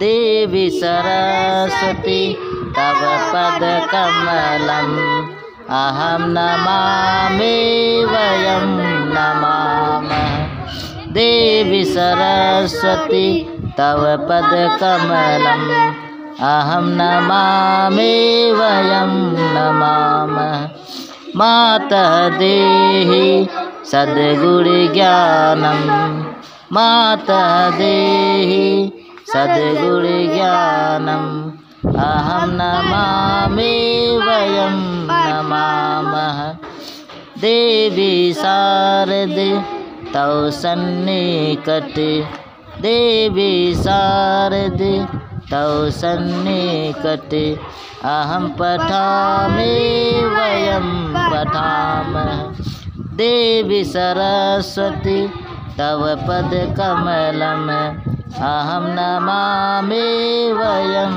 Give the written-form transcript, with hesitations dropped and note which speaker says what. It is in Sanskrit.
Speaker 1: देवी सरस्वती तव पदकमलम् अहं नमामि वयं नमामः देवी सरस्वती तव पदकमलम् अहं नमामि वयं नमामः मातः देहि सद्गुरुज्ञानं मातः देहि सद्गुरुज्ञानम् अहं नमामि वयं नमामः देवी शारदे तव सन्निकटे देवी शारदे तव सन्निकटे अहं पठामि वयं पठामः देवी सरस्वती तव पदकमलम् अहं नमामि वयं